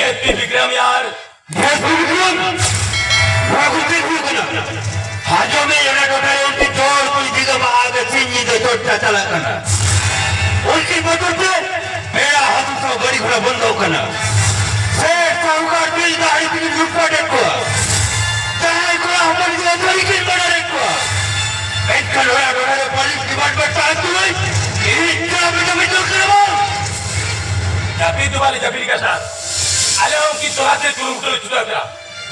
विक्रम यार हाजो में ये डोटा उनकी जोर कोई जगह बाहर सिंजी दे चोटा चला करना उनकी मदद से मेरा हाथ से बड़ी घोड़ा बंद हो करना सेठ साहूकार बिल गाड़ी की लुटका देखो चाहे को हमारी जोरी की बड़ा देखो बैंक का लोया डोटा पुलिस डिपार्टमेंट चालू हुई इतना बेटा करो जबी तुम्हारे जबी का साथ आले हम की तोला से तुम उठो छुड़ा करा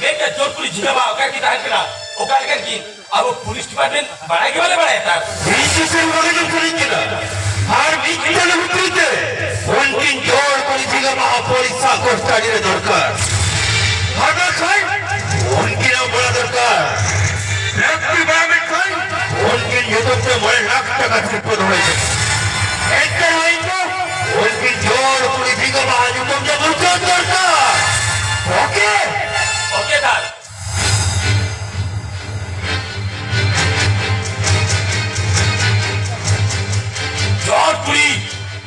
देखा जोर पुलिस जिगवा ओका की तार करा ओका कर की अब पुलिस डिपार्टमेंट बढ़ाए के वाले बढ़ाए था बीच से उन्होंने जो पुलिस किया हर बीच में लोग उतरते उनकी जोर पुलिस जिगवा पुलिस साको स्टाडी रे दरकार हर खाई उनकी ना बड़ा दरकार लेफ्ट डिपार्टमेंट खाई उनकी युद्ध से बड़े लाख टका ट्रिपल हो गए एक तरह तो उनकी जोर पुलिस जिगवा युद्ध में बुझा दरकार ओके ओके था जोर पुरी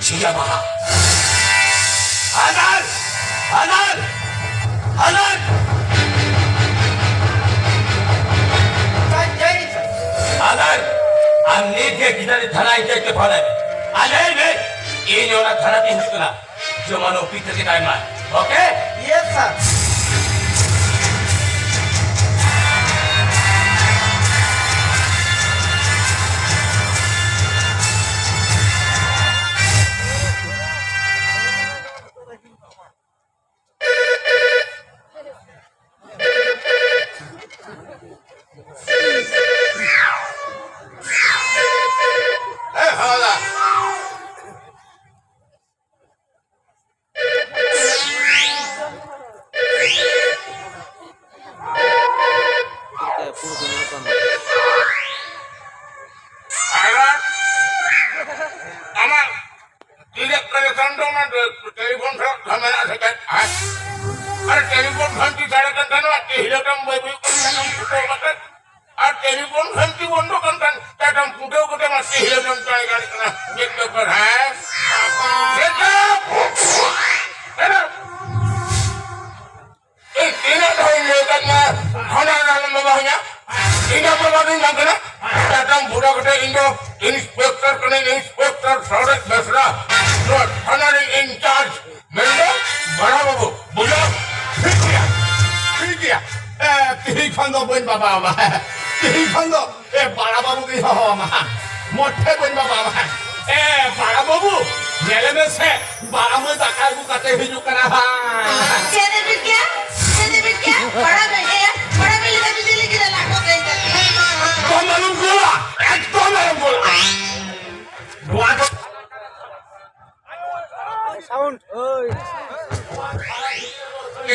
छिया महा आनंद आनंद आनंद आनंद हमने के किनारे थाना इधर के थाना में आले में ये जोना थाना तीन सुना जो मानो पीछे के टाइम में ओके यस सर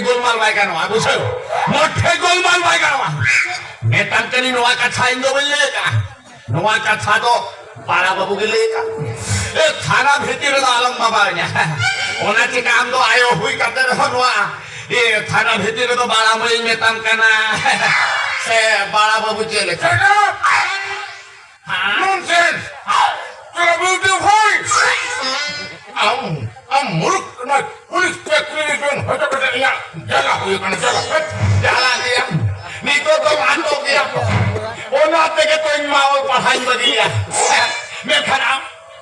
गोलमाल बाय का नवा बुझो मोठे गोलमाल बाय का नवा नेतांकनी नवा का छाइन दो बोले का नवा का छा दो पारा बाबू के लिए का ए थाना भेती रे आलम बाबा ने ओनाचे काम दो आयो हुई करते रहो नवा ए थाना भेती रे तो बारा मई में तंकना से बारा बाबू चले हां नॉनसेंस ट्रबल टू वॉइस am muluk na pulis pekriun hoto kata iya jala huyu kan jala dia niko to manto dia ona teke to mau पढ़ाई बदिया मैं खरा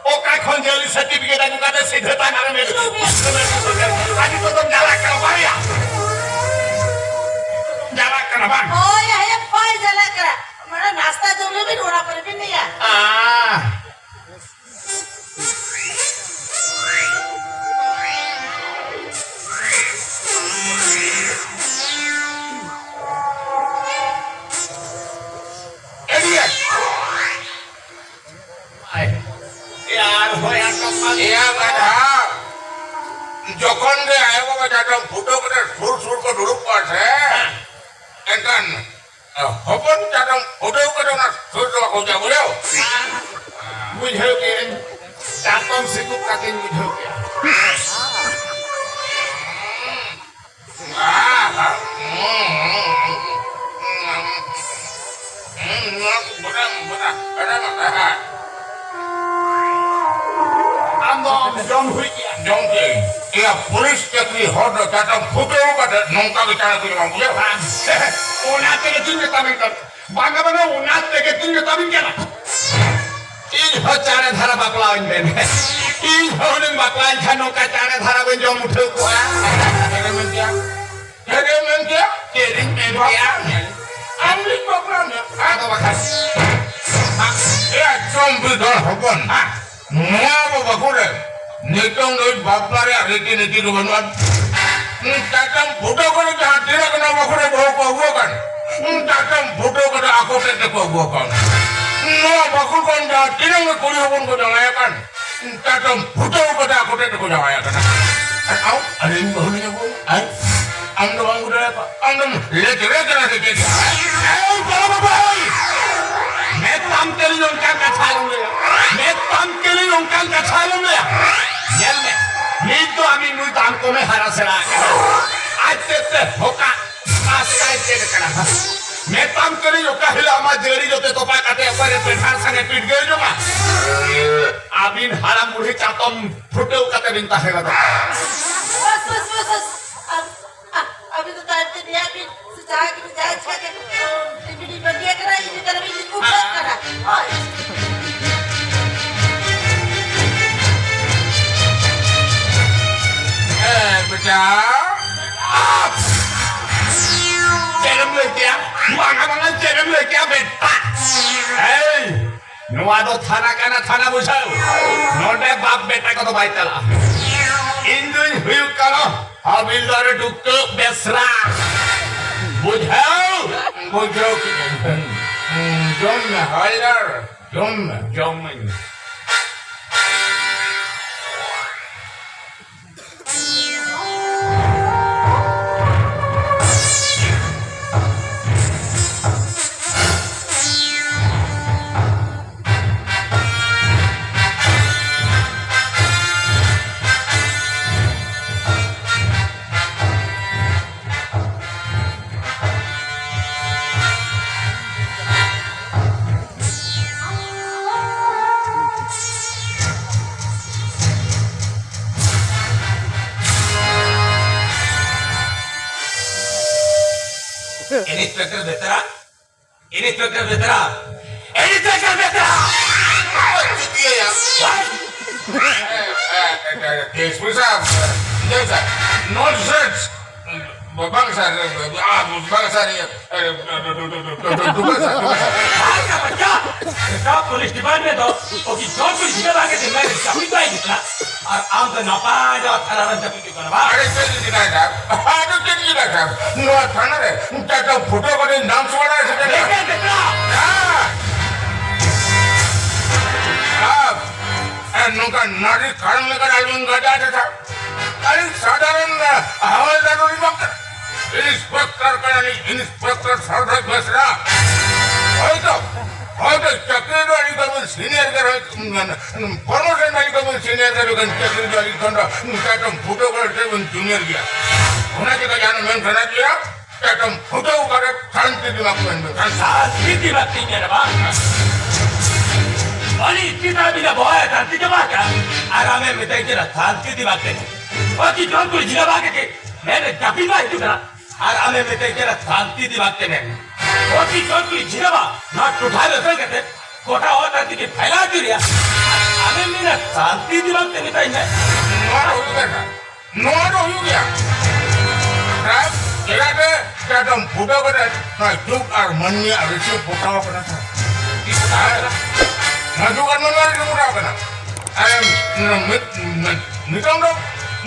ओका खंजली सर्टिफिकेट आनु काते सिद्धता नारे में आज तो तुम जला कर भाया जला कर बा ओ ये पाई जला कर हमरा नाश्ता जोले भी रोना पर भी नहीं आ যখন যে আয়ব বাজাটা ফুটো করে সুর সুর করে ঢুক পাছে একান হপন চাটা ফুটো করে না সুর সুর কইতা বলেও বুঝাও কে তাতম সিকু কাকে বুঝাও কে Jong hui kia jong kia ya pulis cakri hodo tatang photo kada nongka bicara kiri mampu ya Una tege tunge tamin kar. Banga banga una tege tunge tamin kena. In ho chare dhara baklain ben. In ho ning baklain khano ka chare dhara ben jom uthe ko. kere mentia Kering men ya. amli program ya Ado bakas. ya jombi don hokon mua bakure nikong doi bapare ariki niki rubanuan tatang photo kada jahan tira kana bakure bahu kan tatang photo kada aku tete bahu kan no bakur kan jahan tira nge kuri hokon ko jangan kan tatang photo kada aku tete ko jangan kan au ada yang bahu nya ko ai amdo bang udah apa amdo leke kana ke ke au baba मैं काम तेरी उनका कथा लूँगा मैं काम तेरी उनका कथा लूँगा यार मैं तो अभी मुझे काम को मैं हरा से रहा आज तेरे होका आज का तेरे करा मैं काम तेरी होका हिला मार जेरी जो ते तो पा काटे ऊपर पेठार संगे पीट गए जो मां अभी हरा मुझे चाहता हूँ फुटे उकाते बिनता है बता बस अभी तो टाइम पे दिया अभी चाह के जाए छा के टीवी बंदिया करा इसी तरह भी इसको करा और beca Cerem lekia, mana cerem lekia beta. Hey, nuado thana kana thana busau. Note bab beta ko to baitala. Indun huyu karo, habildar dukku besra. Bujhau, bujau jom haidar jom. Inspector Veteran. dia ya expresa jasa nonsense bangsa ni भागा बच्चा बेटा police department हो ओकी job police के आगे दिन में चाबी तो आई निकला और आम तो नापाज और थाना चाबी क्यों करवा अरे चल दिना था अरे चल दिना था नो थाना रे उनका फोटो करे नाम सुना है लेकिन बेटा नुका नारी कारण लेकर आदमी गजा था अरे साधारण हवलदार नहीं मत इंस्पेक्टर का नहीं इंस्पेक्टर सरदार बसरा होय तो चक्री वाली का सीनियर का प्रमोशन वाली का सीनियर का चक्री वाली का तुम फोटो करते जूनियर किया होना चाहिए जान मैं बना दिया तुम फोटो कर शांति दिमाग में शांति दिमाग नहीं मेरा अली इतना भी ना बोया शांति दिमाग का आराम में मिटाई तेरा शांति दिमाग के बाकी जॉब पुलिस जिला भागे के मैंने चाबी तो आई तुझा आराम में मिटाई तेरा शांति दिमाग के मैंने बाकी जॉब पुलिस जिला ना उठा ले कहते कोटा और शांति के फैला दिया हमें मेरा शांति दिमाग के मिटाई है नोट हो गया रात क्या तुम फोटो कर ना चुप और मन में अवश्य फोटो करना था मजू करने वाले जो फोटो करना निकम दो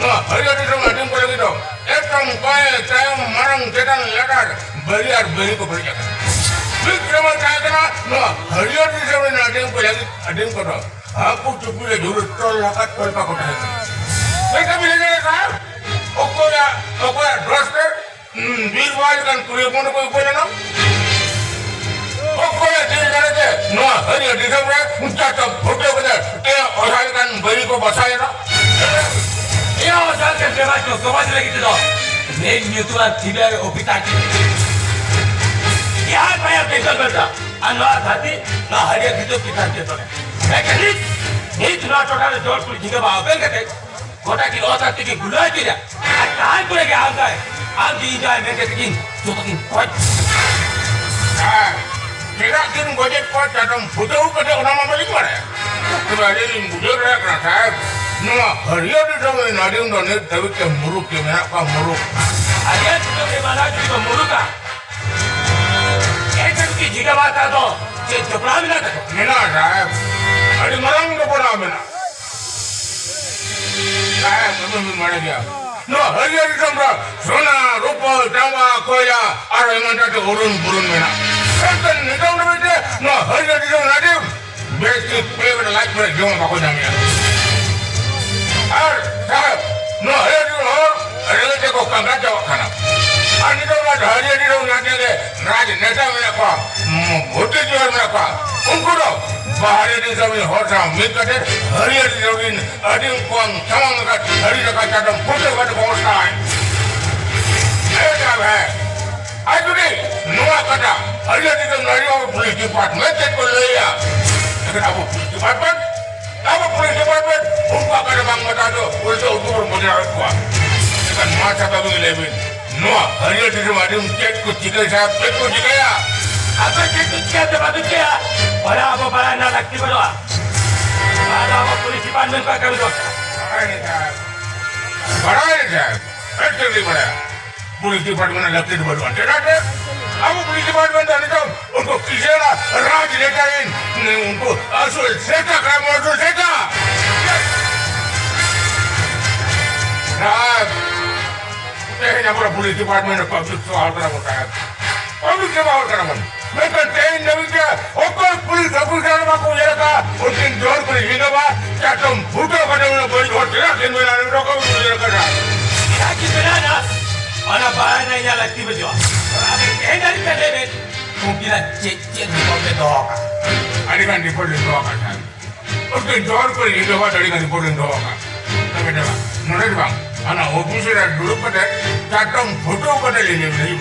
ना हरियाणा से मध्यम को लगी दो एक कम कोई चाय मरंग चेतन लड़ार बड़ी और बड़ी को बढ़ जाता विक्रम चाय करना ना हरियाणा से मध्यम को लगी अध्यम को दो आपको चुप्पी ले दूर टोल लगा टोल का कोटा है बेटा मिले जाए साहब ओकोया ड्रेस पे Birwal kan kuliah ko ko na okoya din करे थे no हरि डिसम रे उनका तो फोटो बना के ओराल kan बड़ी को बसाया ना ये ओराल के देवा को समझ लगी तो मैं न्यूट्रल दिव्या ओपिता की यार मैं कैसे करता अनवार थाती ना हरि की तो पिता के तो मैं कहीं नहीं चुनाव टोटा जोधपुर जिले में आवे कहते kota ki otak tiki gulai tidak. Atahan kau lagi angkai. Angki injai mereka tikin, jotakin kuat. Tidak kini gojek kuat dalam foto pada orang balik mana? Kembali ini budak raya kena saya. Nama hari ini sama ini ada yang donet tapi ke muruk ke mana apa muruk. Ada juga di mana juga muruk ah. Kita ki jika mata tu, jadi berapa minat tu? Mina saya. Ada marang ke pernah mina. Saya belum mana dia. No hari ini sama sona rupa dama koya ada yang mana tu urun burun mina. Kan ni tahu nama dia. No hari ini sama ada. Basic flavor like mana jangan pakai namanya. Saya no hari ini ada yang jago kangkat jawab kana. Ani tu ada hari ini tu nanti ada raja neta mina kau, hotel jual mina kau. Ungu tu. Bahari di zaman hotel mikir hari di zaman ada yang kuang sama mereka hari dekat dalam putih pada bangsa. Eh, ayo ni, nuah kata hari di zaman hari apa polis department kolaya. Kenapa polis department? Apa polis department? Ungu kata bang mata tu, polis utur modal kuat. Dengan masa tu lebih. Nuah hari di zaman ada yang cek kucing saya, cek kucing saya. Apa cek kucing tu batu dia? Pada apa barang nak aktif berdoa? Pada apa polis department kau akan berdoa? Barang ni, actually mana? Polis department nak aktif berdoa. Tidak ada. Apa polis department dah ni tu? Untuk kisah raj letain, untuk asul seta kamu asul seta. Raj, ini apa polis department public soal kerana saya. Public soal kerana. Mereka train nabi dia, okor polis officer aku mereka untuk jor polis ini apa? Catum buka pada orang polis hotel kan mereka mereka mereka kan. Tidak kita nak, mana barang yang nak aktif berdoa? Tapi hendak kita lebih, mungkin cek di bawah berdoa. Ada kan di polis doa kan? Untuk jor polis ini apa? Ada kan di polis doa kan? Tapi dah, nanti bang, anak officer dulu pada catum foto pada ini ni.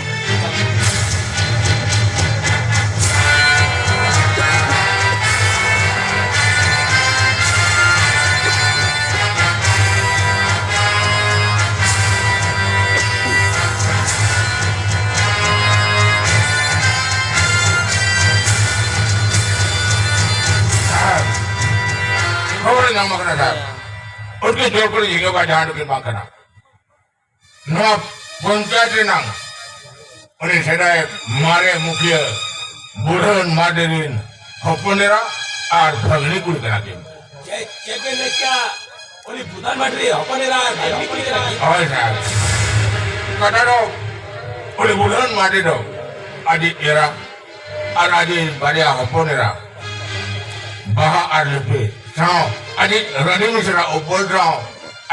Yang makan ada, untuk jual kulit hingga badan itu makan. Nuap panjat nang, ini saya mare mukia, buran maderin, hoponera, ar bangli kulit lagi. Cek mereka, oleh bukan madri, hoponera, bangli kulit lagi. Oh saya, kata do, oleh buran madero, adik era, ar adik baria hoponera, baha ar lepe, sao. Adik running mesra opol draw,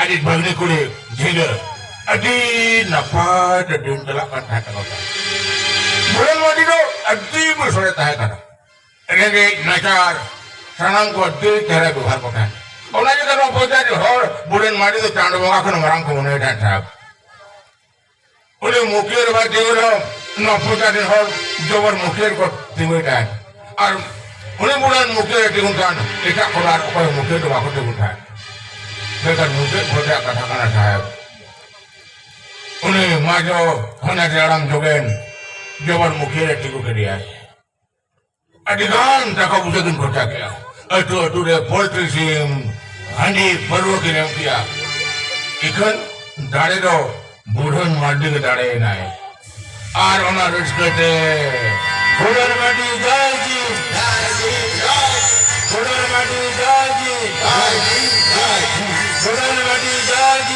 adik bangni kulit jega, adik napa dadun telakan tak kau. Bulan wadi do, adik bersore tak kau. Ini nacar, sanang kau adik cara buhar kau kan. Kau lagi kan opol jadi hor, bulan wadi do canda muka kan orang kau ni dan sab. Oleh mukir wadi do, napa jadi hor, jawar mukir kau tinggal dan. Oleh bulan mukir diungkan, tidak keluar apa yang mukir itu aku diungkan. Mereka mukir boleh katakan saya. Oleh maju hanya dalam jogen, jawab mukir itu ke dia. Adikan tak kau bukan kota dia. Itu dia politisim, handi perlu kena dia. Ikan dari do bulan mandi ke dari ini. Arona rezeki. Bulan mandi jadi. Bulan mandi jadi. Bulan mandi jadi.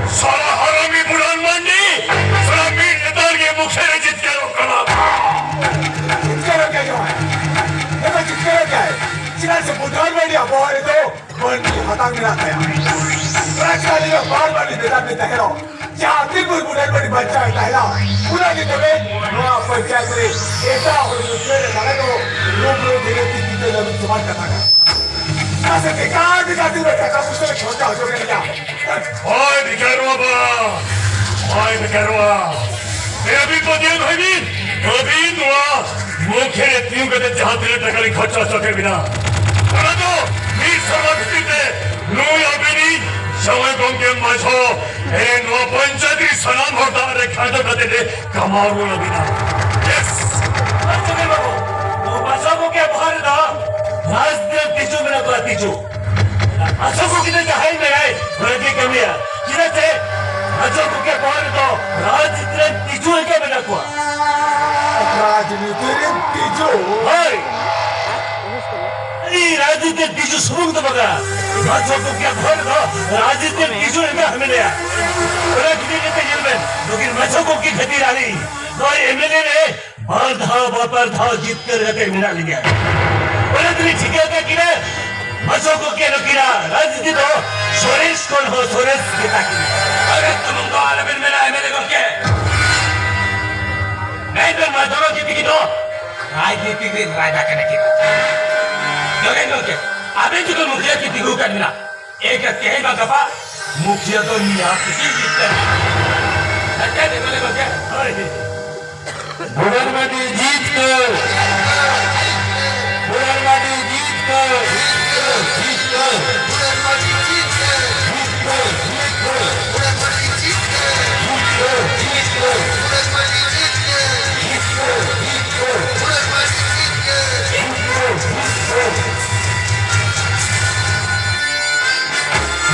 Salah harami bulan mandi, salah min etar ke mukse rejit ke lokala. Sekarang kaya, apa sekarang kaya? Siapa sebutan media bawa itu mandi hatang nak kaya. Barangkali lo baru di dalam kita hero. Jadi bukan beri baca kita hero. Pulang kita be, no baca kiri. Eta orang kiri kalau tu, lo boleh jadi kita dalam cuma katakan. Masa kita di mereka kamu sudah छोटा हो गया क्या? ओए बिकारुआ बा ओए बिकारुआ मैं अभी पदियन होगी अभी दुआ मुखे रेतियों के जहां तेरे टकरी खर्चा सके बिना करा तो मीर समाप्ति ते नो याबिनी समय कम के मछो ए नो पंचायती सलाम होता रे खादो कते दे कमारो बिना यस अच्छा बाबू वो बच्चों को क्या बाहर ना राजदेव तीजू मेरा तो तीजू अच्छा को कितने जहाई में आए बड़ी कमी है किधर से अच्छा को क्या बाहर तो राजनीति तीजू है क्या मेरा को राजनीति तीजू हाय अरे राजनीति तीजू सुन तो बगा अच्छा को क्या बाहर तो राजनीति तीजू है क्या हमें लिया बड़ा कितने कितने जेल में लेकिन बच्चों को की खेती डाली तो एमएलए ने बार था जीत कर रहते मिला लिया बोले तुम ठीक है क्या किरे बच्चों को क्या किरा राजनीति तो सुरेश कौन हो सुरेश नेता की अरे तुम तो आलमिन में ना एमएलए को क्या नहीं तो मजदूरों की भी तो राजनीति के राजा करने की बात लोग क्या अभी जो मुखिया की दिगू करना एक कहीं का दफा मुखिया तो मियां किसी जीतते हैं क्या एमएलए को क्या बुढ़नवाड़ी जीत कर बुढ़नवाड़ी जीत कर जीत कर बुढ़नवाड़ी जीत कर जीत कर जीत कर बुढ़नवाड़ी जीत कर जीत कर बुढ़नवाड़ी जीत कर जीत कर जीत कर बुढ़नवाड़ी जीत कर जीत कर जीत कर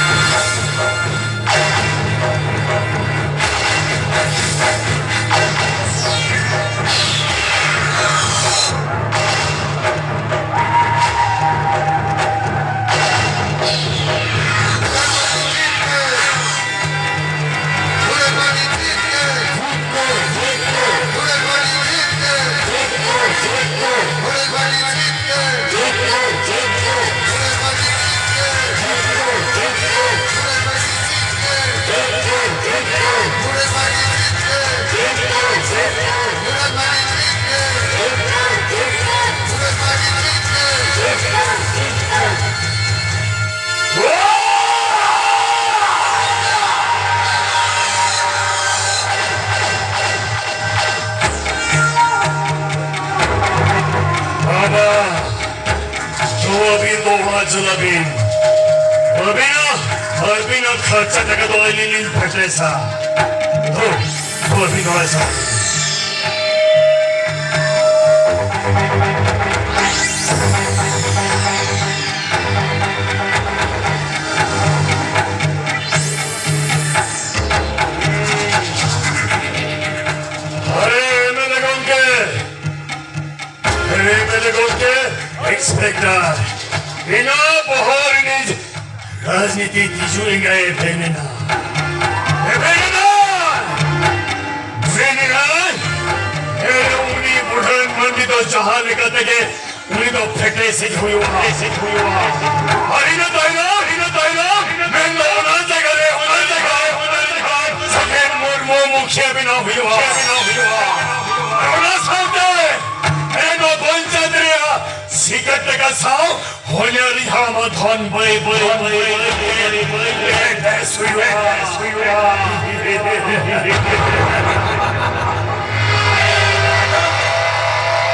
Albina खर्चा जगह तो आईलीन फटले सा तो अभी नॉइस अरे मेरे गोंके इंस्पेक्टर बिना बहार नहीं राजनीति तिजोरी गए भेजना उन्हीं बुढ़न मंडी तो जहां निकलते के उन्हीं तो फेंकने से हुई हरी न ताइना मैं होना जगह सफेद मुर्मो मुखिया भी ना हुई सिकट का साव होने रिहा मधन बई सुइवा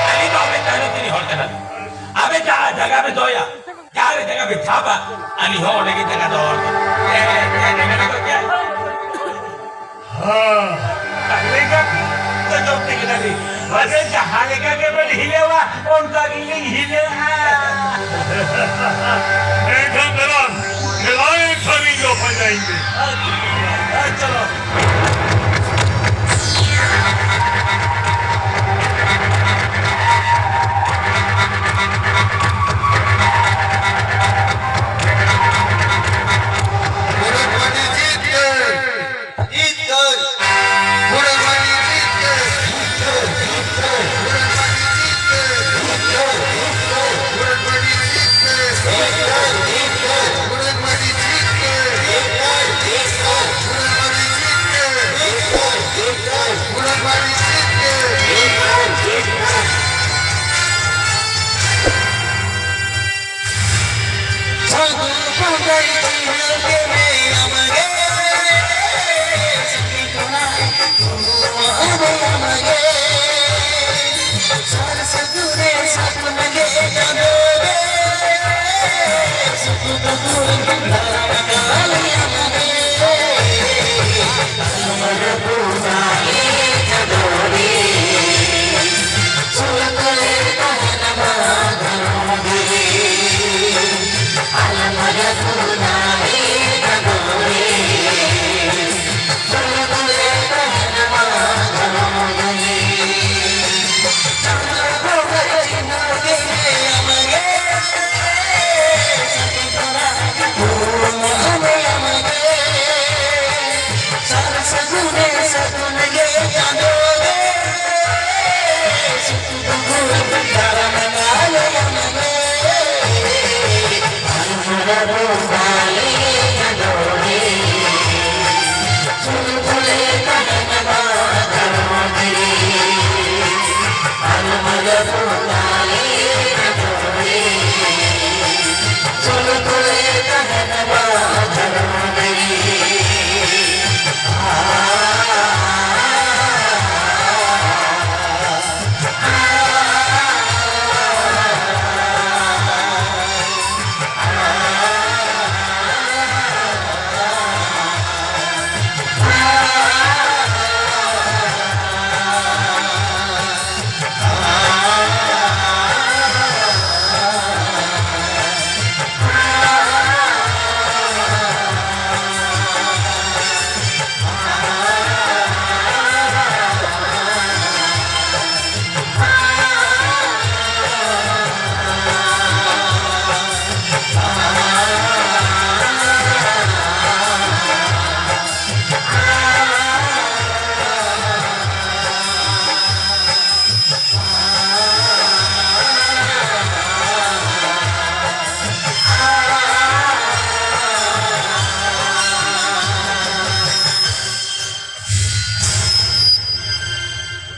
अली तो अबे तानो तेरी होते ना अबे जा जगह पे दोया क्या रे जगह पे छापा अली होने की जगह दो क्या हाँ लेगा तो जो तेरी लगी अरे जहाँ लेगा के बल हिले हुआ उनका हिले एक घंटा मिलाए खरी जो बजाएंगे चलो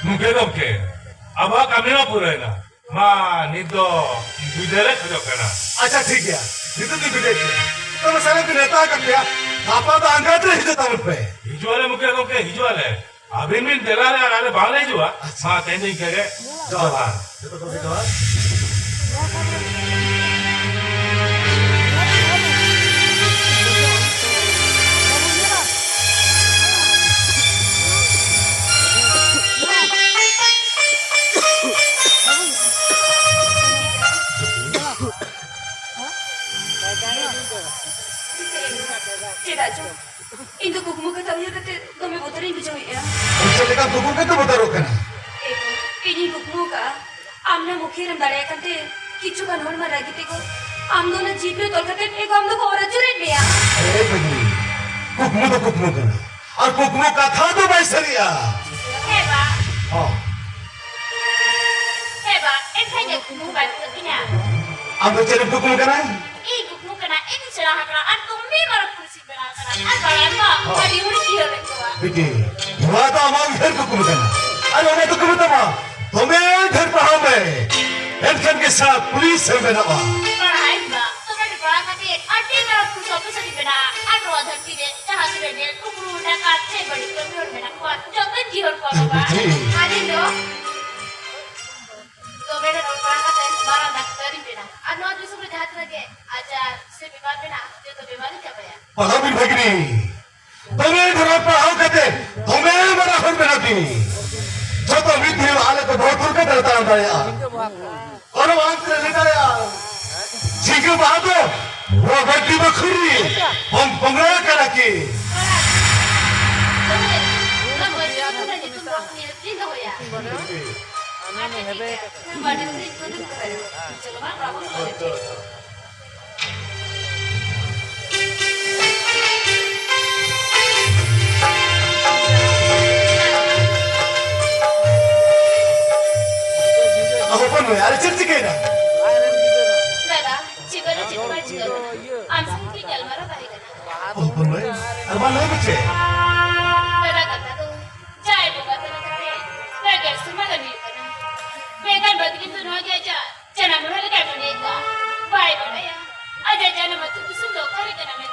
Mungkin abah kami mah pura na, ma nito budere kerja kena. अच्छा ठीक है itu tuh gede तो misalnya kereta kan ya apa tuh angkat deh itu tahun pe Hijuale mungkin hijuale. Abin min delale anale bangla hijua. Ma tende kere jalan. itu tuh gitu kan Tidak, Cuk. Itu kuku muka tahu ya kata kami botarin ke cowok ya. jadi kan tubuh kan tuh betul kan Ini kuku muka, amna mukhiram daraya kante kicu kan horma lagi teko. Amno na जीपे तोल कते एको amno को औरत जुरे बेया. अरे बनी कुकमु का और कुकमु का था तो बैसरिया Heba, हाँ heba, ekanya kuku muka kina. अब तो चले कुकमु का ना Ih kuku muka na ini cerah kena antum mi mara polisi bena kena. Antaranya kali ini dia lekwa. बेटी हुआ तो हमारे घर कुकमु का ना अरे उन्हें तो कुकमु तो माँ तुम्हें घर पर हम है एक्शन के साथ पुलिस से बना हुआ पढ़ाई बा, तुम्हारे पढ़ा करके अड्डे मेरा कुछ ऑफिस नहीं बना. आठ वादन की दे, जहाँ से बने कुकरू उड़ा काटे बड़ी कमी और बना कुआ. जो मैं जीवन को बाबा. आदि लो. तो मेरे पढ़ा करते बारह डॉक्टर ही बना. अनु आज सुबह जाते लगे. आजा से बीमार बना. ये तो बीमारी क्या बया? पढ़ा भी भगनी तुम्हें घर पर आओ कहते तुम्हें बड़ा घर बना दी जो तो विधि वाले को बहुत दूर का डरता रहता है यार और वहां से लेकर यार ठीक है बात हो वो गड्डी में खड़ी हम पंगड़ा करा की अब अपन में यार चल चुके ना दादा, चिकन चिकन चिकन. आमचं की जलमारा काही करणार. अपन में अरमान नहीं बच्चे दादा कथा तो चाय बोगा तर करते. वेगळ सुमाला नाही करणार. वेगळ बदली तो न घ्यायच्या. चना म्हणाले काय म्हणे का? बाय बडया. अजय जन्म तू सुंदर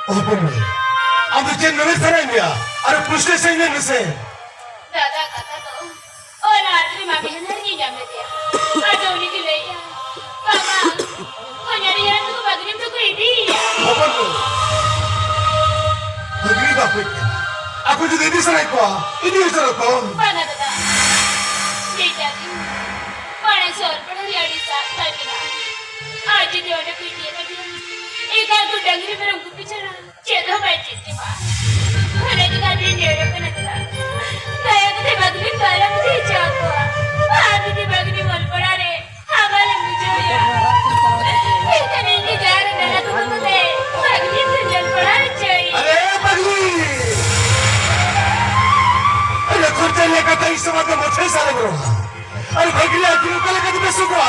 Open me. I'm the general Sarangya. Are push the same in the same. दादा कथा तो और रात्रि में भी नहीं जाने दिया आज उन्हीं के लिए पापा हमारे यार तो बगली में तो कोई भी Open me. Agree ba quick. Ako जो दीदी सराय को इधर चलो कौन पाना दादा बेटा दी पाने से और पढ़ा यारी साथ ताकि ना आज ही उन्हें पीटिए कर दिया एक आध तो डंगरी में उनको पीछे ना चेता बैठ चित्ती माँ हने की गाड़ी डेढ़ पे न दादा काया तो बगली काला मुझे चाहता आज ही बगली बोल पड़ा रे हमारे मुझे यार इतने की जार ना तो मुझे बगली से जल पड़ा चाहिए अरे बगली अरे खुद चलने का तो इस समय तो मुझे साले करो अरे बगली आखिर को लेकर तो बेसुका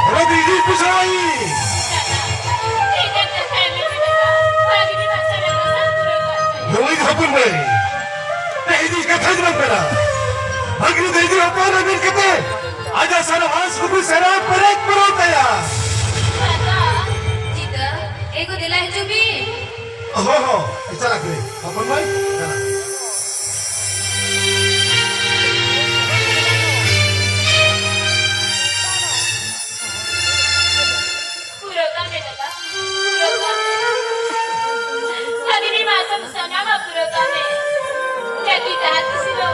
और दीदी पूछ रही ठीक है तो फैमिली में दादा बगली मसाले मसाला पूरा करते Yung hapon mo eh. Dahil ka tayo ng pera. Magli dahil ako na din kita. Aja sana mas ko sana parek puro tayo. दादा जीता एको दिला है जो भी हो चला के हapon mo चला पूरा काम है दादा पूरा काम अभी नहीं मासा मुसाना मा पूरा काम है लगी कहा किसी लो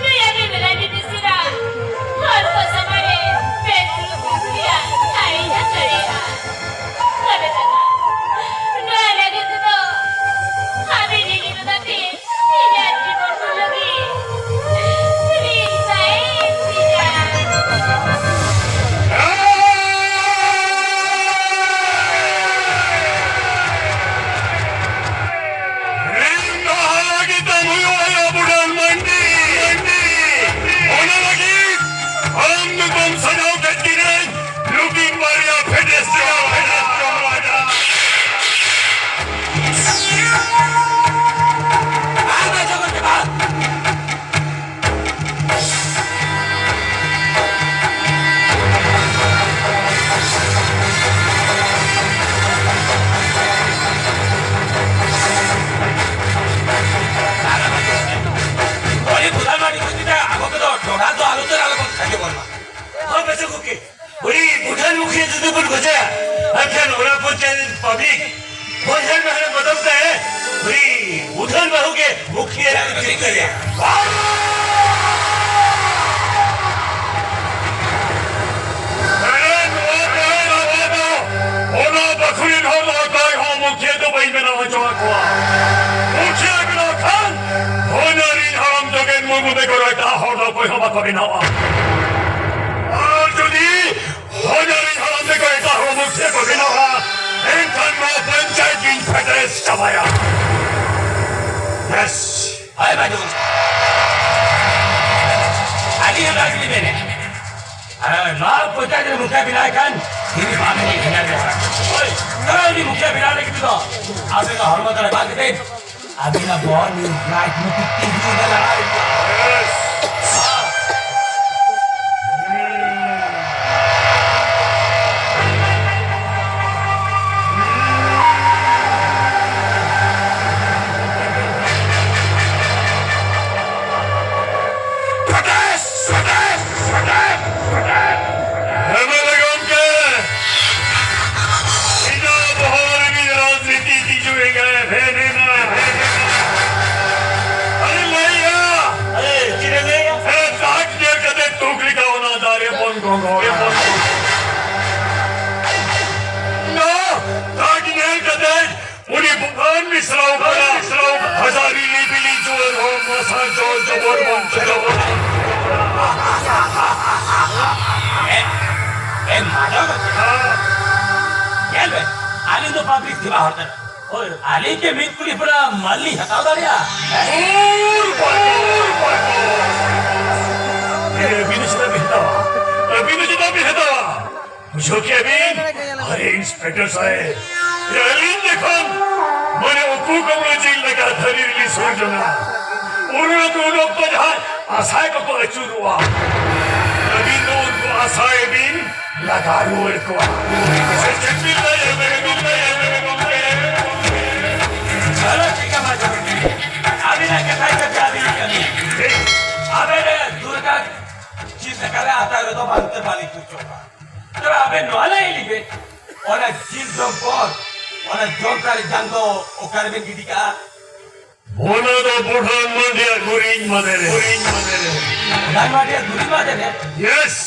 नया भी मिला नहीं किसी रा और को समारे पेट्रोल कुकिया आई ना करेगा अरे दादा ना लगे तो अभी नहीं की दादा थी ये अच्छी बात लगी रिसाई सीधा आना जगह के बाद 어디 부산만이 그때 아무것도 도나도 아무것도 가져온다. 그래서 그게 우리 부산 국회에서도 볼 거자. 한편 오늘 번째는 법이 본선을 하는 것 없대. 우리 부산 마을에 국회라는 게 있거든. 오늘 박수린 허가까지 허목해도 보이면 좋았고 국회가 간 오늘이 사람적인 문구대 걸을 다 허가고 허박거리 나와 아주니 오늘이 사람들 걸을 다 허목해거리 나와 엔탄마 번짜긴 패드레스 잡아야 예스 아이 맞아. 아니야 나중에 되네. 나 potete muka binakan ini pamit ini kenal desa. Oi, kalau ini muka binane gitu toh, abang hormat ada bang kita, abang born in right muka tinggi dalam. 예스 우리 북한 미스라우 하자리 리빌리 주원 호마산 저번 멈춰 mana? Gel be, Ali तो public थी बाहर तक और Ali के meet पुली पूरा माली हटा दिया अरे इंस्पेक्टर साहेब देखो मैंने हुकूमत जेल लगा धरी रिलीज हो जाना उन्होंने दोनों पर आसाय को अचूर हुआ अभी लोग को आसाय बिन लगा हुए को आता रे तो बांधते मालिक तू चोपा तर अबे नॉले लिबे ओना जिल जम पर ओना जम तारे जांगो ओकार में गिडी का बोलो बुढ़न मंडिया गुरिंग मदेरे दाई माडिया गुरी मादे रे यस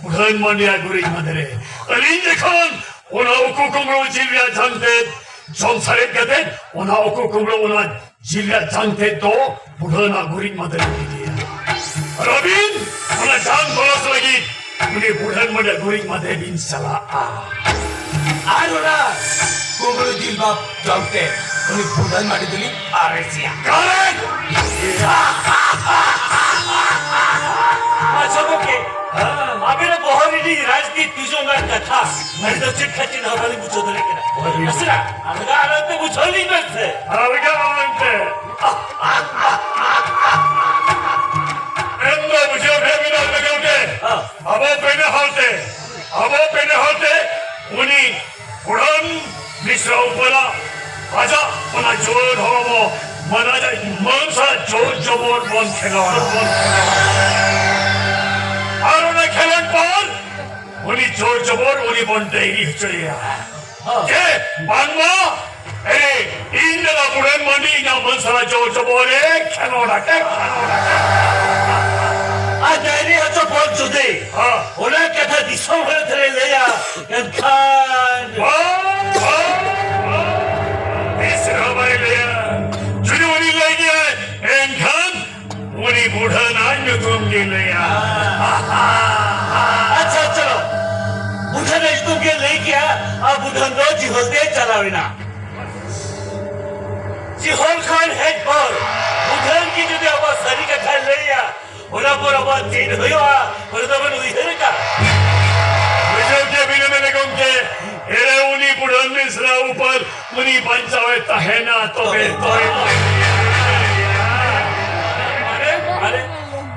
बुढ़न मंडिया गुरिंग मदेरे अलिन देखन ओना उको कुमरो जिलिया जानते 정사를 깨대 오나 오고 kumro 오나 질야 장태 또 부르나 구린 마들이야 러빈 오나 장 벌어서 lagi 우리 부르는 마들 구린 마들 인살아 आरोना कुमरो जिल बाप जमते उन्हें बुढ़न माडी दिली आरेसिया करेक्ट 저렇게 아베라 버허리니 라즈디 뒤종간 같아 말도 즉하진 하바리 묻혀들겠다 아스라 아무가 안 할때 묻혀리면서 아버가 나한테 엔더 부셔 배비나 배경대 아버 배네 할때 우니 부른 미스라 오빠라 맞아 오나 좋은 허모 만화자 먼사 좋은 저번 원 캐가 아로나 캐런 번 우리 조조볼 우리 본데 이리 휘저야 예 만마 에이 인내가 부른 먼디 그냥 먼사라 조조볼에 캐노라 아내리 어쩌 번주대 오늘 같아 니 성을 들을래야 연칸 미스라바일레야 주니 우리 레기야 엔칸 우리 부른 안유동길래야 아차처럼 무탄의 이동계 레기야 아 무탄도 지hol대 짜라위나 지hol칸 헷벌 무탄 기주대 아마 사리가 탈래야 오라보라봐 딘허여와 그러다면 의해를까 의정제 비르면의 공개 에레 우니 부른 미스라 우빨 우니 반자회 따해나 또베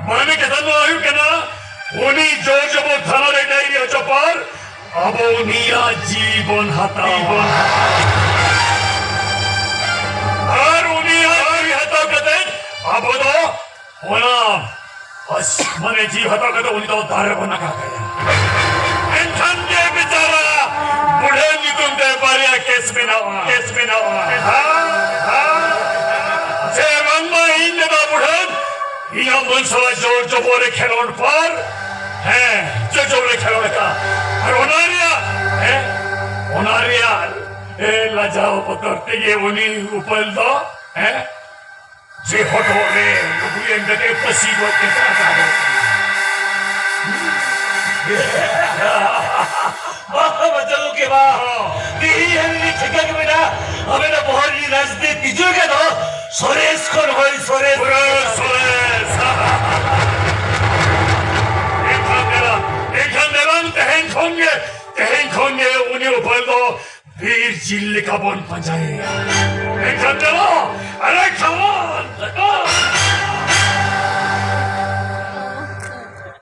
माने कहता ना आयु कहना उन्हीं जो वो थाना ले जाएगी अच्छा पर अब उन्हीं जीवन हता और उन्हीं हता कहते अब तो होना बस मने जीव हता कहते उन्हीं तो धारे बना कर गया इंसान के बेचारा बुढ़े निकुम दे पारिया केस में ना जे रंगा इंद्र ना बुढ़े 이런 문서와 저번에 캐논 펄, 저번에 캐논 까, 오나리아, 라자오 포터테게 우니 우펄도, 제 호도에 우리한테 빠시고 있다고. 맞아놓게 봐. 네 하늘이 생각해보라. 아베나 버허리 라즈데 뒤쪽에도 소레스콘 헐 소레스. 대행konye 우니 우펄도 비질리 가본 반자예요.